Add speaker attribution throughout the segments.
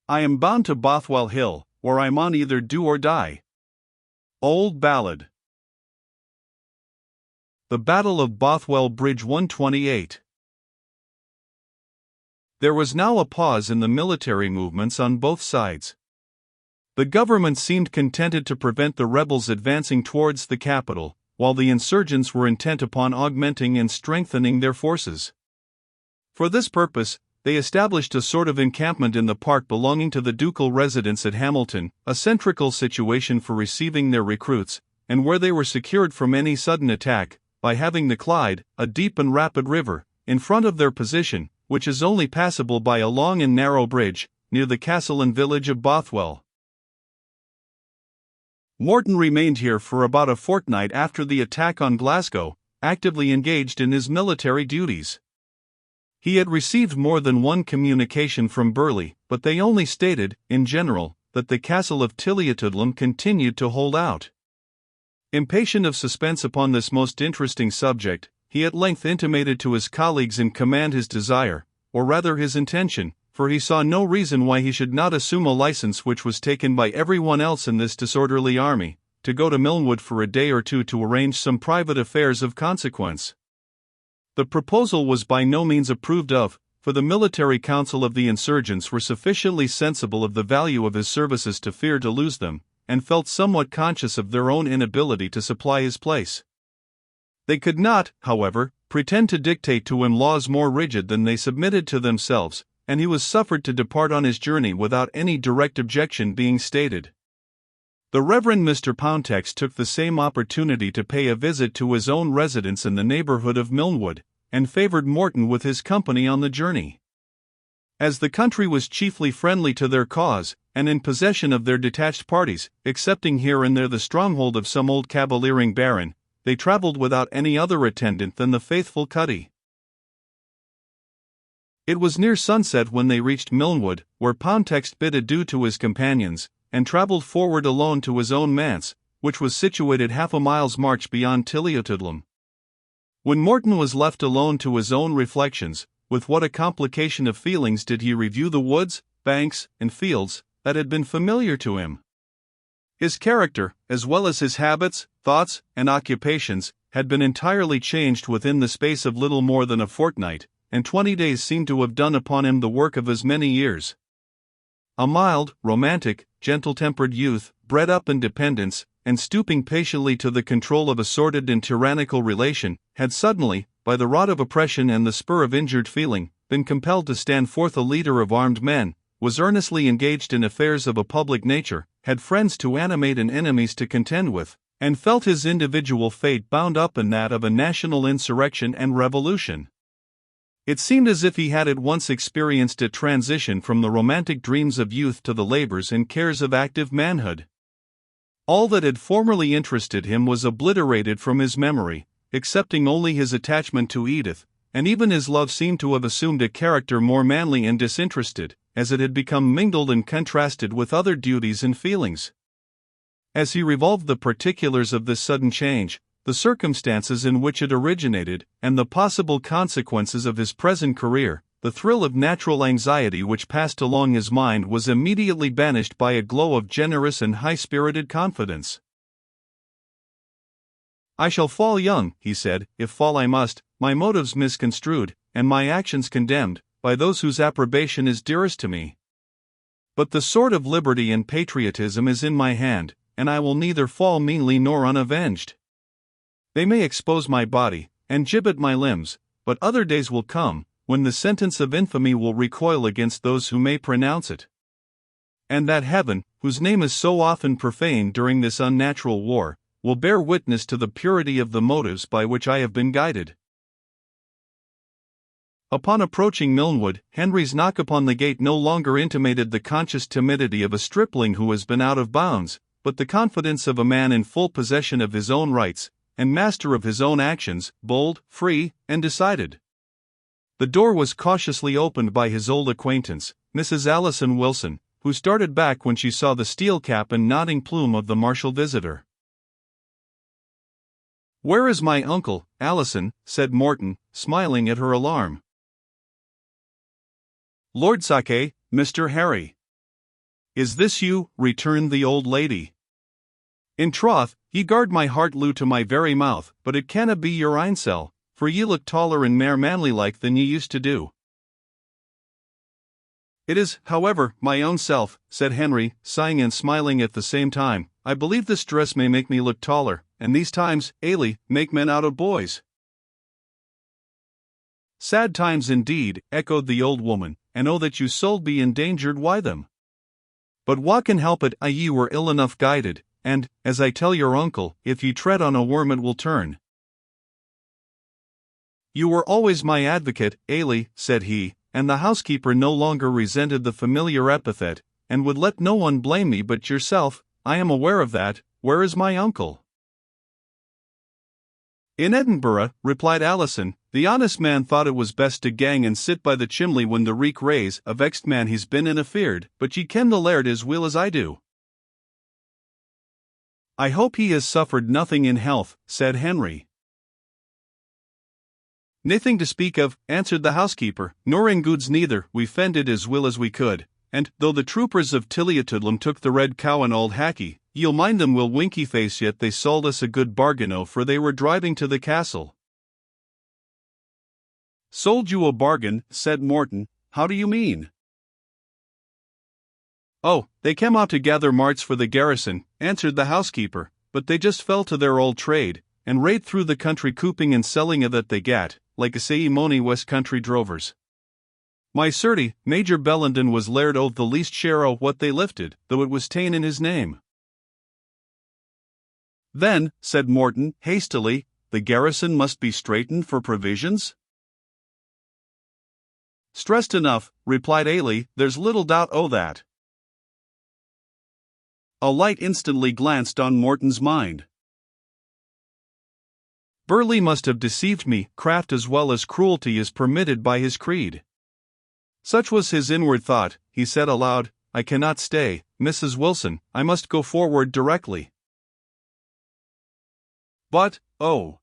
Speaker 1: I am bound to Bothwell Hill, where I maun either do or die. Old Ballad. The Battle of Bothwell Bridge 128. There was now a pause in the military movements on both sides. The government seemed contented to prevent the rebels advancing towards the capital, while the insurgents were intent upon augmenting and strengthening their forces. For this purpose, they established a sort of encampment in the park belonging to the ducal residence at Hamilton, a centrical situation for receiving their recruits, and where they were secured from any sudden attack, by having the Clyde, a deep and rapid river, in front of their position, which is only passable by a long and narrow bridge, near the castle and village of Bothwell. Walton remained here for about a fortnight after the attack on Glasgow, actively engaged in his military duties. He had received more than one communication from Burleigh, but they only stated, in general, that the castle of Tilliatudlem continued to hold out. Impatient of suspense upon this most interesting subject, he at length intimated to his colleagues in command his desire, or rather his intention, for he saw no reason why he should not assume a license which was taken by everyone else in this disorderly army, to go to Milnwood for a day or two to arrange some private affairs of consequence. The proposal was by no means approved of, for the military council of the insurgents were sufficiently sensible of the value of his services to fear to lose them, and felt somewhat conscious of their own inability to supply his place. They could not, however, pretend to dictate to him laws more rigid than they submitted to themselves, and he was suffered to depart on his journey without any direct objection being stated. The Reverend Mr. Pountex took the same opportunity to pay a visit to his own residence in the neighborhood of Milnwood, and favored Morton with his company on the journey. As the country was chiefly friendly to their cause, and in possession of their detached parties, excepting here and there the stronghold of some old cavaliering baron, they travelled without any other attendant than the faithful Cuddy. It was near sunset when they reached Milnwood, where Pountex bid adieu to his companions, and travelled forward alone to his own manse, which was situated half a mile's march beyond Tilliatudlem. When Morton was left alone to his own reflections, with what a complication of feelings did he review the woods, banks, and fields that had been familiar to him. His character, as well as his habits, thoughts, and occupations, had been entirely changed within the space of little more than a fortnight, and 20 days seemed to have done upon him the work of as many years. A mild, romantic, gentle-tempered youth, bred up in dependence, and stooping patiently to the control of a sordid and tyrannical relation, had suddenly, by the rod of oppression and the spur of injured feeling, been compelled to stand forth a leader of armed men, was earnestly engaged in affairs of a public nature, had friends to animate and enemies to contend with, and felt his individual fate bound up in that of a national insurrection and revolution. It seemed as if he had at once experienced a transition from the romantic dreams of youth to the labors and cares of active manhood. All that had formerly interested him was obliterated from his memory, excepting only his attachment to Edith, and even his love seemed to have assumed a character more manly and disinterested, as it had become mingled and contrasted with other duties and feelings. As he revolved the particulars of this sudden change, the circumstances in which it originated, and the possible consequences of his present career, the thrill of natural anxiety which passed along his mind was immediately banished by a glow of generous and high-spirited confidence. "I shall fall young," he said, "if fall I must, my motives misconstrued, and my actions condemned, by those whose approbation is dearest to me. But the sword of liberty and patriotism is in my hand, and I will neither fall meanly nor unavenged. They may expose my body, and gibbet my limbs, but other days will come, when the sentence of infamy will recoil against those who may pronounce it. And that heaven, whose name is so often profaned during this unnatural war, will bear witness to the purity of the motives by which I have been guided." Upon approaching Milnwood, Henry's knock upon the gate no longer intimated the conscious timidity of a stripling who has been out of bounds, but the confidence of a man in full possession of his own rights, and master of his own actions, bold, free, and decided. The door was cautiously opened by his old acquaintance, Mrs. Alison Wilson, who started back when she saw the steel cap and nodding plume of the martial visitor. "Where is my uncle, Alison?" said Morton, smiling at her alarm. "Lord Sake, Mr. Harry." "Is this you?" returned the old lady. "In troth, ye guard my heart low to my very mouth, but it canna be your einsel, for ye look taller and mair manly like than ye used to do." "It is, however, my own self," said Henry, sighing and smiling at the same time. "I believe this dress may make me look taller, and these times, Ailey, make men out of boys." "Sad times indeed," echoed the old woman, "and oh that you sould be endangered by them. But wha can help it, ye were ill enough guided, and, as I tell your uncle, if ye tread on a worm it will turn." "You were always my advocate, Ailey," said he, and the housekeeper no longer resented the familiar epithet, and would let no one blame me but yourself. "I am aware of that. Where is my uncle?" "In Edinburgh," replied Alison. "The honest man thought it was best to gang and sit by the chimley when the reek raise. A vexed man he's been in a feared, but ye ken the laird as weel as I do." "I hope he has suffered nothing in health," said Henry. "Naething to speak of," answered the housekeeper, "nor in goods neither. We fended as weel as we could, and, though the troopers of Tilliatudlem took the red cow and old Hacky, ye'll mind them will winky face yet they sold us a good bargain for they were driving to the castle." "Sold you a bargain," said Morton. "How do you mean?" "Oh, they came out to gather marts for the garrison," answered the housekeeper, "but they just fell to their old trade, and rade through the country cooping and selling a' that they gat, like a say mony west country drovers. My certie, Major Bellenden was laird o' the least share o' what they lifted, though it was ta'en in his name." "Then," said Morton, hastily, "the garrison must be straitened for provisions?" "Stressed enough," replied Ailey, "there's little doubt o' that." A light instantly glanced on Morton's mind. Burleigh must have deceived me. Craft as well as cruelty is permitted by his creed. Such was his inward thought. He said aloud, "I cannot stay, Mrs. Wilson, I must go forward directly." "But, oh,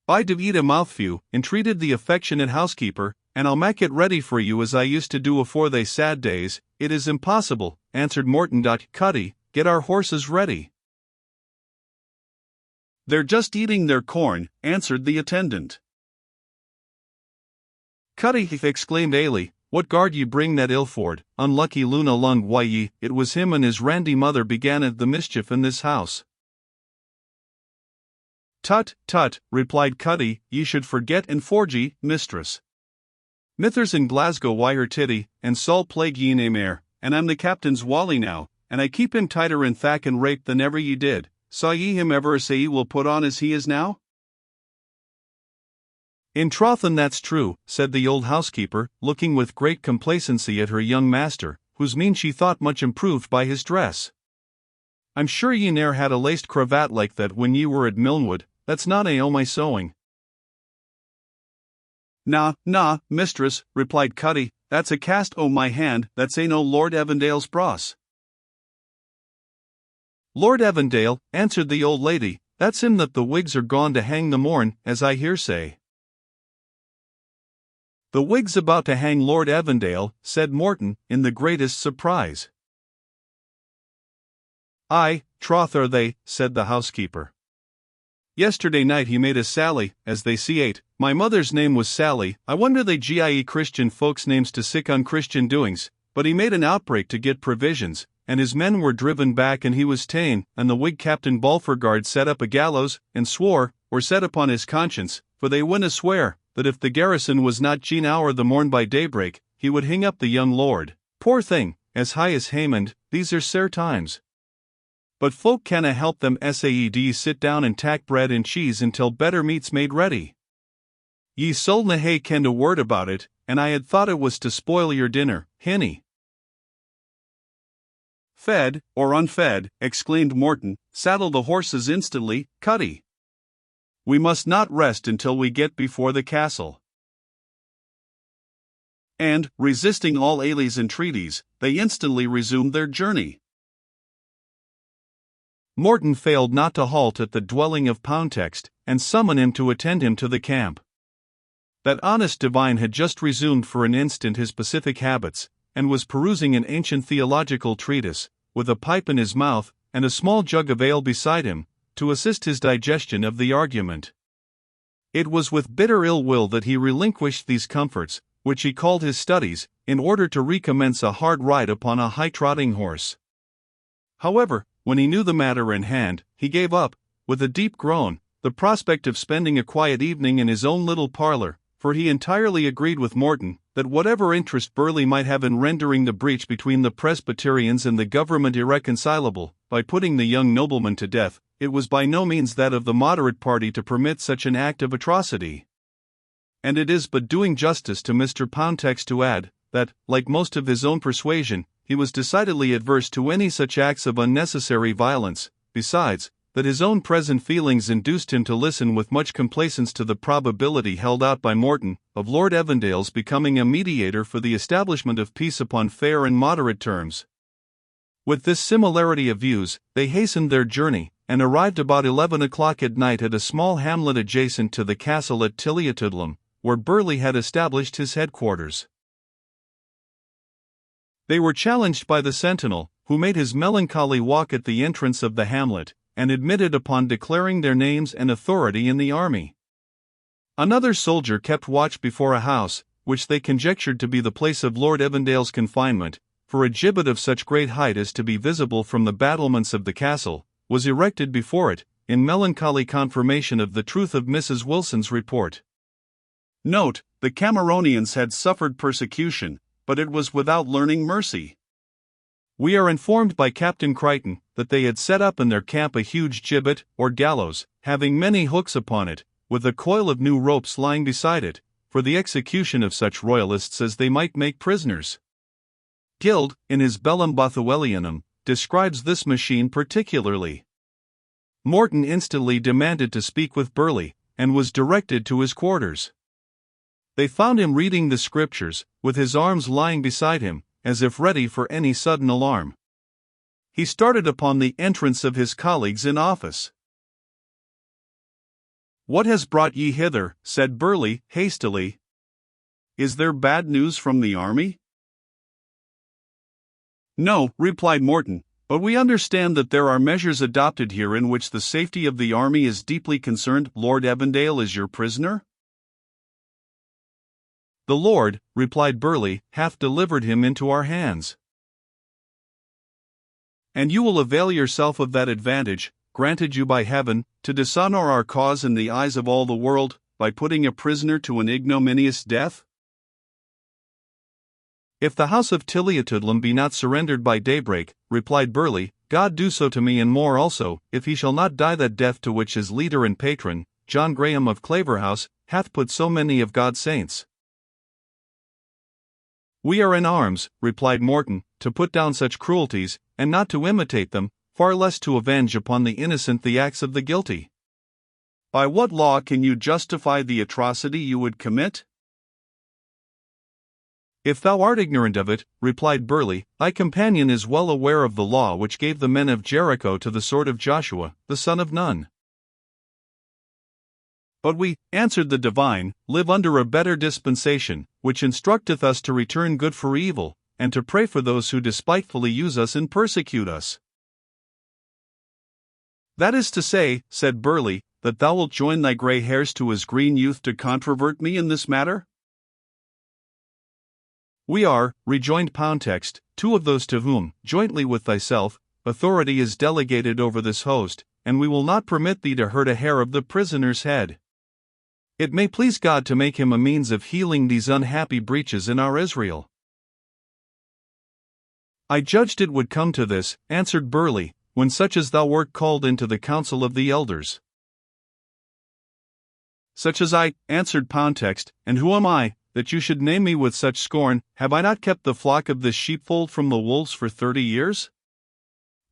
Speaker 1: bide to eat a mouthfew," entreated the affectionate housekeeper, "and I'll mak' it ready for you as I used to do afore they sad days." "It is impossible," answered Morton. "Cuddy, get our horses ready." "They're just eating their corn," answered the attendant. "Cuddy," exclaimed Ailey, "what garred ye bring that Ilford, unlucky loon along? Why it was him and his randy mother began at the mischief in this house." "Tut, tut," replied Cuddy, "ye should forget and forgy, mistress. Mithers in Glasgow why her titty, and Saul plague ye nae mair, and I'm the captain's Wally now, and I keep him tighter in thack and rape than ever ye did. Saw ye him ever say he will put on as he is now?" "In troth and that's true," said the old housekeeper, looking with great complacency at her young master, whose mien she thought much improved by his dress. "I'm sure ye ne'er had a laced cravat like that when ye were at Milnwood. That's not o' my sewing." "Na, mistress," replied Cuddy, "that's a cast o' my hand, that's no Lord Evandale's bross." "Lord Evandale," answered the old lady, "that's him that the Whigs are gone to hang the morn, as I hear say." "The Whigs about to hang Lord Evandale," said Morton, in the greatest surprise. "Aye, troth are they," said the housekeeper. "Yesterday night he made a sally, as they see ate. My mother's name was Sally. I wonder they gie Christian folks names to sick unchristian doings, but he made an outbreak to get provisions, and his men were driven back and he was ta'en, and the Whig Captain Balfregard set up a gallows, and swore, or set upon his conscience, for they winna swear, that if the garrison was not gene hour the morn by daybreak, he would hing up the young lord. Poor thing, as high as Haymond, these are sair times. But folk canna help them said sit down and tack bread and cheese until better meat's made ready. Ye suldna hae kenned a word about it, and I had thought it was to spoil your dinner, hinny." "Fed, or unfed," exclaimed Morton, "saddle the horses instantly, Cuddy. We must not rest until we get before the castle." And, resisting all Ailey's entreaties, they instantly resumed their journey. Morton failed not to halt at the dwelling of Poundtext, and summon him to attend him to the camp. That honest divine had just resumed for an instant his pacific habits, and was perusing an ancient theological treatise, with a pipe in his mouth, and a small jug of ale beside him, to assist his digestion of the argument. It was with bitter ill will that he relinquished these comforts, which he called his studies, in order to recommence a hard ride upon a high-trotting horse. However, when he knew the matter in hand, he gave up, with a deep groan, the prospect of spending a quiet evening in his own little parlor, for he entirely agreed with Morton, that whatever interest Burleigh might have in rendering the breach between the Presbyterians and the government irreconcilable, by putting the young nobleman to death, it was by no means that of the moderate party to permit such an act of atrocity. And it is but doing justice to Mr. Poundtext to add, that, like most of his own persuasion, he was decidedly adverse to any such acts of unnecessary violence. Besides, that his own present feelings induced him to listen with much complacence to the probability held out by Morton, of Lord Evandale's becoming a mediator for the establishment of peace upon fair and moderate terms. With this similarity of views, they hastened their journey, and arrived about 11 o'clock at night at a small hamlet adjacent to the castle at Tilliatudlem, where Burleigh had established his headquarters. They were challenged by the sentinel, who made his melancholy walk at the entrance of the hamlet, and admitted upon declaring their names and authority in the army. Another soldier kept watch before a house, which they conjectured to be the place of Lord Evandale's confinement, for a gibbet of such great height as to be visible from the battlements of the castle, was erected before it, in melancholy confirmation of the truth of Mrs. Wilson's report. Note: the Cameronians had suffered persecution, but it was without learning mercy. We are informed by Captain Crichton that they had set up in their camp a huge gibbet, or gallows, having many hooks upon it, with a coil of new ropes lying beside it, for the execution of such royalists as they might make prisoners. Gild, in his Bellum Bothwellianum, describes this machine particularly. Morton instantly demanded to speak with Burleigh, and was directed to his quarters. They found him reading the Scriptures, with his arms lying beside him, as if ready for any sudden alarm. He started upon the entrance of his colleagues in office. "What has brought ye hither?" said Burleigh, hastily. "Is there bad news from the army?" "No," replied Morton, "but we understand that there are measures adopted here in which the safety of the army is deeply concerned. Lord Evandale is your prisoner?" "The Lord," replied Burleigh, "hath delivered him into our hands." "And you will avail yourself of that advantage, granted you by heaven, to dishonor our cause in the eyes of all the world, by putting a prisoner to an ignominious death?" "If the house of Tilliatudlem be not surrendered by daybreak," replied Burleigh, "God do so to me and more also, if he shall not die that death to which his leader and patron, John Graham of Claverhouse, hath put so many of God's saints." "We are in arms," replied Morton, "to put down such cruelties, and not to imitate them, far less to avenge upon the innocent the acts of the guilty." "By what law can you justify the atrocity you would commit?" "If thou art ignorant of it," replied Burleigh, "thy companion is well aware of the law which gave the men of Jericho to the sword of Joshua, the son of Nun." "But we," answered the divine, "live under a better dispensation, which instructeth us to return good for evil, and to pray for those who despitefully use us and persecute us." "That is to say," said Burleigh, "that thou wilt join thy grey hairs to his green youth to controvert me in this matter?" "We are," rejoined Poundtext, "two of those to whom, jointly with thyself, authority is delegated over this host, and we will not permit thee to hurt a hair of the prisoner's head. It may please God to make him a means of healing these unhappy breaches in our Israel." "I judged it would come to this," answered Burleigh, "when such as thou wert called into the council of the elders." "Such as I," answered Poundtext, "and who am I, that you should name me with such scorn? Have I not kept the flock of this sheepfold from the wolves for 30 years?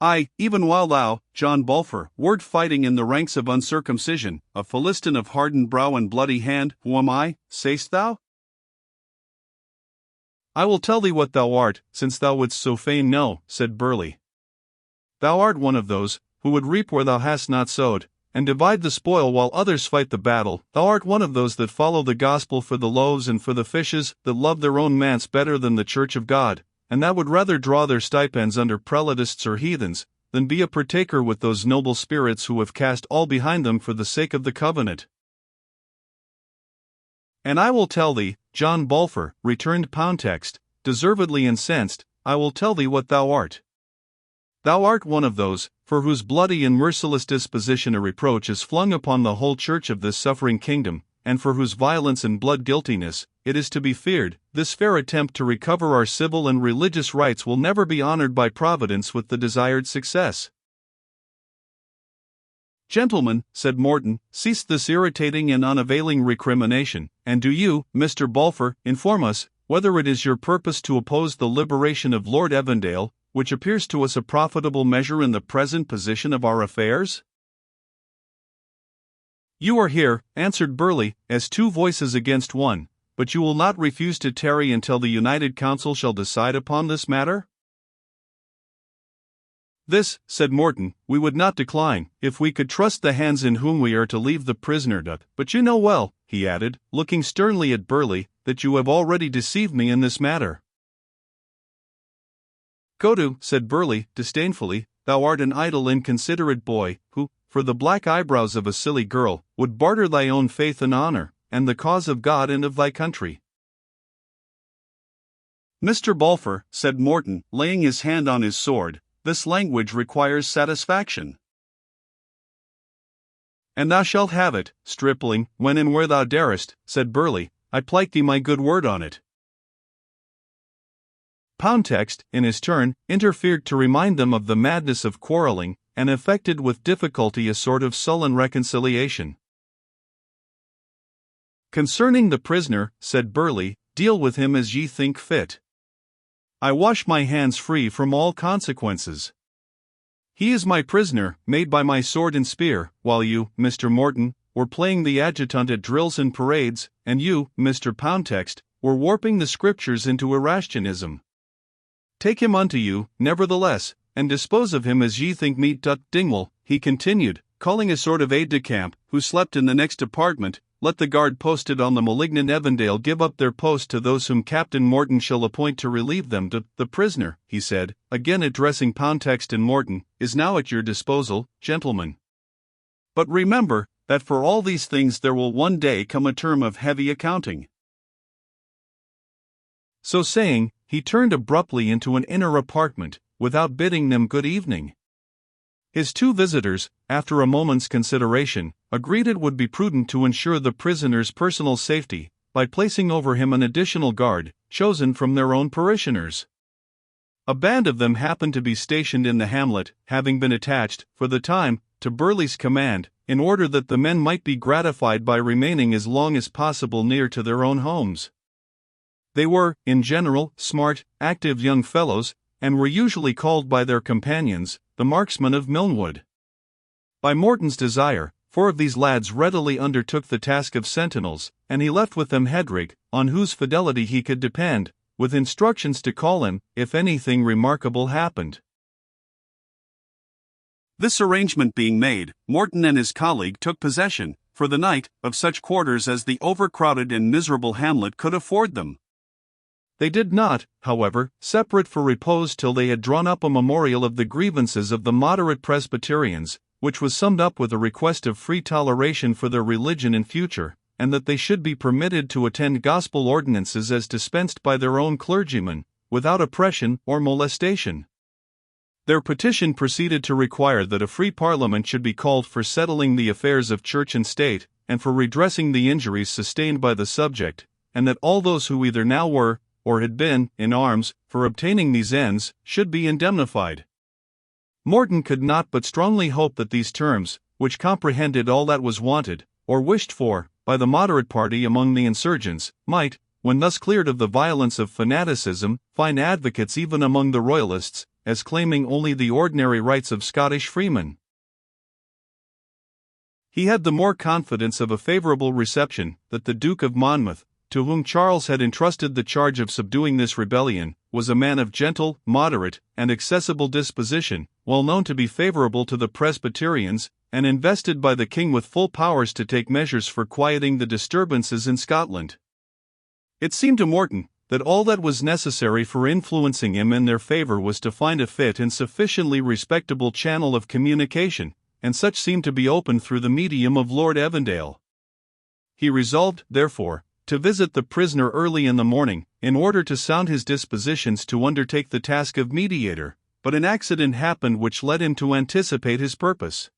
Speaker 1: Aye, even while thou, John Bulfer, wert fighting in the ranks of uncircumcision, a Philistine of hardened brow and bloody hand. Who am I, sayst thou?" "I will tell thee what thou art, since thou wouldst so fain know," said Burleigh. "Thou art one of those, who would reap where thou hast not sowed, and divide the spoil while others fight the battle. Thou art one of those that follow the gospel for the loaves and for the fishes, that love their own manse better than the church of God, and that would rather draw their stipends under prelatists or heathens, than be a partaker with those noble spirits who have cast all behind them for the sake of the covenant. And I will tell thee, John Balfour, returned Poundtext, deservedly incensed, I will tell thee what thou art. Thou art one of those, for whose bloody and merciless disposition a reproach is flung upon the whole church of this suffering kingdom, and for whose violence and blood-guiltiness, it is to be feared, this fair attempt to recover our civil and religious rights will never be honored by Providence with the desired success. Gentlemen, said Morton, cease this irritating and unavailing recrimination, and do you, Mr. Balfour, inform us, whether it is your purpose to oppose the liberation of Lord Evandale, which appears to us a profitable measure in the present position of our affairs? You are here, answered Burleigh, as two voices against one, but you will not refuse to tarry until the United Council shall decide upon this matter? This, said Morton, we would not decline, if we could trust the hands in whom we are to leave the prisoner. But you know well, he added, looking sternly at Burleigh, that you have already deceived me in this matter. Go to, said Burleigh, disdainfully, thou art an idle inconsiderate boy, who, for the black eyebrows of a silly girl, would barter thy own faith and honor, and the cause of God and of thy country. Mr. Balfour, said Morton, laying his hand on his sword, this language requires satisfaction. And thou shalt have it, stripling, when and where thou darest, said Burleigh, I plight thee my good word on it. Poundtext, in his turn, interfered to remind them of the madness of quarrelling, and effected with difficulty a sort of sullen reconciliation. Concerning the prisoner, said Burleigh, deal with him as ye think fit. I wash my hands free from all consequences. He is my prisoner, made by my sword and spear, while you, Mr. Morton, were playing the adjutant at drills and parades, and you, Mr. Poundtext, were warping the scriptures into Erastianism. Take him unto you, nevertheless, and dispose of him as ye think meet. Dingwall, he continued, calling a sort of aide-de-camp, who slept in the next apartment, let the guard posted on the malignant Evandale give up their post to those whom Captain Morton shall appoint to relieve them. The prisoner, he said, again addressing Poundtext and Morton, is now at your disposal, gentlemen. But remember, that for all these things there will one day come a term of heavy accounting. So saying, he turned abruptly into an inner apartment, without bidding them good evening. His two visitors, after a moment's consideration, agreed it would be prudent to ensure the prisoner's personal safety, by placing over him an additional guard, chosen from their own parishioners. A band of them happened to be stationed in the hamlet, having been attached, for the time, to Burleigh's command, in order that the men might be gratified by remaining as long as possible near to their own homes. They were, in general, smart, active young fellows, and were usually called by their companions, the marksmen of Milnwood. By Morton's desire, 4 of these lads readily undertook the task of sentinels, and he left with them Hedrig, on whose fidelity he could depend, with instructions to call him, if anything remarkable happened. This arrangement being made, Morton and his colleague took possession, for the night, of such quarters as the overcrowded and miserable hamlet could afford them. They did not, however, separate for repose till they had drawn up a memorial of the grievances of the moderate Presbyterians, which was summed up with a request of free toleration for their religion in future, and that they should be permitted to attend gospel ordinances as dispensed by their own clergymen, without oppression or molestation. Their petition proceeded to require that a free parliament should be called for settling the affairs of church and state, and for redressing the injuries sustained by the subject, and that all those who either now were, or had been, in arms, for obtaining these ends, should be indemnified. Morton could not but strongly hope that these terms, which comprehended all that was wanted, or wished for, by the moderate party among the insurgents, might, when thus cleared of the violence of fanaticism, find advocates even among the royalists, as claiming only the ordinary rights of Scottish freemen. He had the more confidence of a favourable reception, that the Duke of Monmouth, to whom Charles had entrusted the charge of subduing this rebellion, was a man of gentle, moderate, and accessible disposition, well known to be favourable to the Presbyterians, and invested by the king with full powers to take measures for quieting the disturbances in Scotland. It seemed to Morton that all that was necessary for influencing him in their favor was to find a fit and sufficiently respectable channel of communication, and such seemed to be open through the medium of Lord Evandale. He resolved, therefore, to visit the prisoner early in the morning, in order to sound his dispositions to undertake the task of mediator, but an accident happened which led him to anticipate his purpose.